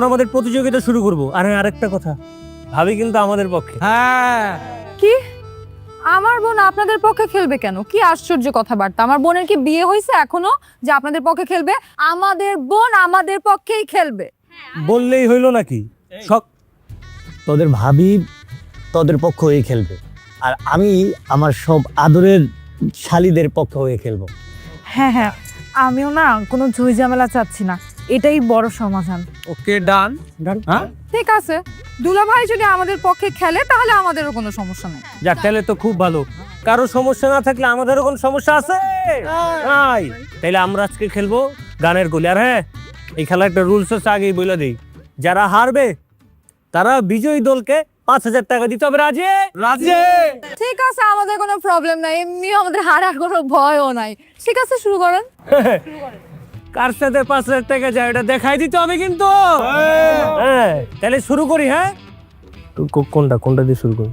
আমাদের প্রতিযোগিতা শুরু করব। আর আরেকটা কথা, ভাবি কিন্তু আমাদের পক্ষে। হ্যাঁ কি আমার বোন আপনাদের পক্ষে খেলবে কেন? কি আশ্চর্য কথাবার্তা! আমার বোনের কি বিয়ে হয়েছে এখনো যে আপনাদের পক্ষে খেলবে? আমাদের বোন আমাদের পক্ষেই খেলবে। বললেই হইল নাকি? তোদের ভাবি তোদের পক্ষ হয়ে খেলবে, আর আমি আমার সব আদরের শালীদের পক্ষ হয়ে খেলবো। হ্যাঁ হ্যাঁ, আমিও না কোনো ঝুই ঝামেলা চাচ্ছি না, এটাই বড় সমাধান। ওকে ডান হ্যাঁ ঠিক আছে, দুলাভাই যদি আমাদের পক্ষে খেলে তাহলে আমাদেরও কোনো সমস্যা নেই। যাক, তাহলে তো খুব ভালো। কারো সমস্যা না থাকলে আমাদেরও কোনো সমস্যা আছে নাই। তাইলে আমরা আজকে খেলবো গানের গলি। আর হ্যাঁ, এই খেলার একটা রুলস আছে, আগেই বলে দিই। যারা হারবে তারা বিজয়ী দলকে 5,000 টাকা দিতে হবে। রাজি? রাজি। ঠিক আছে, আমাদের কোনো প্রবলেম নাই, এমনি আমাদের হারার কোনো ভয়ও নাই। ঠিক আছে, শুরু করেন। কার সাথে 5,000 টাকা যায় এটা দেখাই দিতে হবে কিন্তু। হ্যাঁ, তাহলে শুরু করি। হ্যাঁ, কোনটা দিয়ে শুরু করি?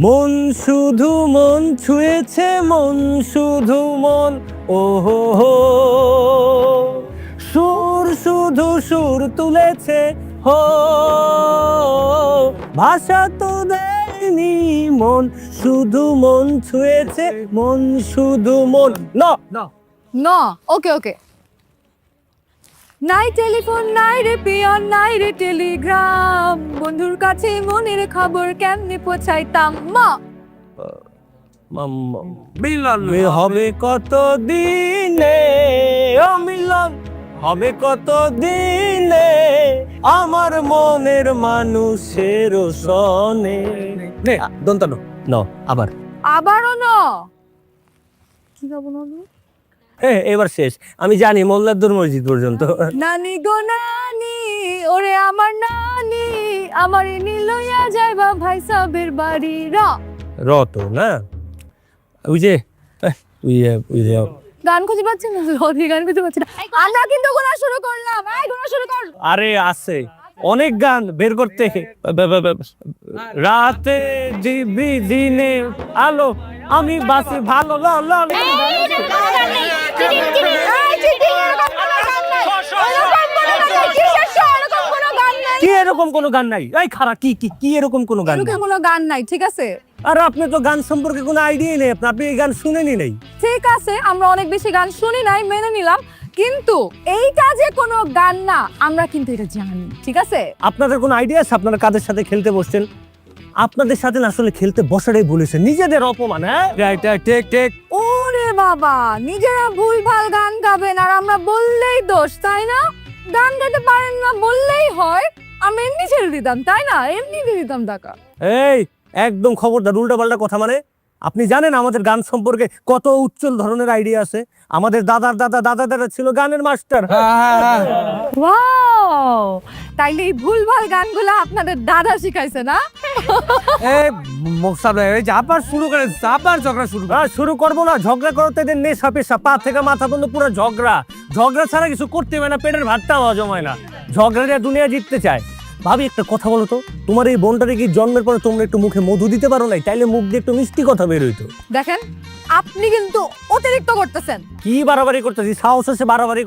মন শুধু মন ছুঁয়েছে, মন শুধু মন, ও হো হো। সুর শুধু সুর তুলেছে, হো। ভাষা তো দেয়নি মন, শুধু মন ছুঁয়েছে, মন শুধু মন। না, ওকে ওকে। নাই টেলিফোন, নাই রে পিয়ন, নাই রে টেলিগ্রাম, বন্ধুর কাছে মনের খবর কেমনে পৌঁছাইতাম। মিলন হবে কত দিনে, ও মিলন হবে কত দিনে, আমার মনের মানুষের সনে। নে দন্তানো ন আবার আবারও না, কি গাবো না? হ্যাঁ, এবার শেষ। আমি জানি মোল্লাদ্দুর মসজিদ পর্যন্ত। নানি গো নানি, ওরে আমার নানি, আমার এনে লইয়া যাইবা ভাই সাহেবের বাড়ি। রত না, ওই যে ওই যে গান খুঁজে পাচ্ছি না, রথি গান খুঁজে পাচ্ছি না। আমরা কিন্তু গোনা শুরু করলাম, এই গোনা শুরু কর। আরে আছে অনেক গান বের করতে। রাতে দিবি দিনে আলো, আমি বাসি ভালো। কি এরকম কোনো গান নাই? এই খারাপ কি এরকম কোনো গান নাই? এরকম কোনো গান নাই, ঠিক আছে? আর আপনি তো গান সম্পর্কে কোনো আইডিয়াই নেই, আপনি এই গান শুনেনি নাই। ঠিক আছে, আমরা অনেক বেশি গান শুনি নাই, মেনে নিলাম, কিন্তু এইটা যে কোনো গান না, আমরা কিন্তু এটা জানি। ঠিক আছে, আপনাদের কোনো আইডিয়া আছে আপনারা কাদের সাথে খেলতে বসছেন? আপনাদের সাথে না আসলে খেলতে বসাটাই বলেছেন, নিজেদের অপমান। হ্যাঁ, টেক ওরে বাবা, নিজেরা ভুলভাল গান গাবেন আর আমরা বললেই দোষ, তাই না? গান গাইতে পারেন না বললেই হয়, আমি এমনি ছেড়ে দিতাম, তাই না? এমনি দিয়ে দিতাম টাকা। এই একদম খবরদার, উল্টাপাল্টা কথা। মানে আপনি জানেন আমাদের গান সম্পর্কে কত উজ্জ্বল ধরনের আইডিয়া আছে? আমাদের দাদা ছিল গানের মাস্টার। ওয়াও, তাইলে এই ভুলভাল গানগুলো আপনাদের দাদা শিখাইছে না? এই মোকসাব এই যে আবার শুরু করে, আবার ঝগড়া শুরু করে। শুরু করবো না, ঝগড়া করতে দেন। নেশা পেশা পা থেকে মাথা পর্যন্ত পুরো ঝগড়া ছাড়া কিছু করতে হয় না, পেটের ভাতটা হওয়া জমায় না। ঝগড়া দিয়ে দুনিয়া জিততে চায়। ভাবি একটা কথা বলো তো, তোমার এই বোনটারে কি জন্মের পরে তোমরা একটু মুখে মধু দিতে পারো নাই? তাইলে মুখ দিয়ে একটু মিষ্টি কথা বের হইতো। দেখেন, আপনি কিন্তু অতিরিক্ত করতেছেন। কি বাড়াবাড়ি করতেছি? সাহস আছে বাড়াবাড়ি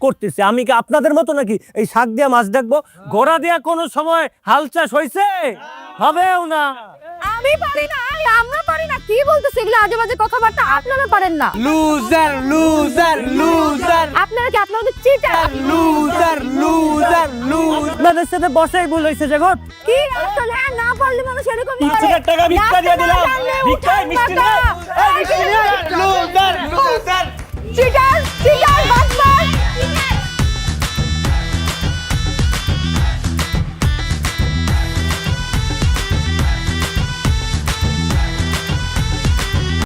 করতেছি? আমি কি আপনাদের মতো নাকি এই শাক দিয়া মাছ দেখবো? গোড়া দিয়া কোনো সময় হাল চাষ হয়েছে? হবেও না। আমি পারি না, আমরা পারি না। কি বলতেছে এগুলো আজে বাজে কথাবার্তা? আপনারা পারেন না। লুজার লুজার লুজার, আপনারা কি আপনাদের চিটার? Loser loser loser. আপনাদের সাথে বসাই ভুল হয়েছে জগৎ। কি আসলে না পারলে মানুষ এরকম করে? 5,000 টাকা ভিক্ষা দিয়ে দিলাম। ভিক্ষায় মিষ্টি না। এই মিষ্টি না।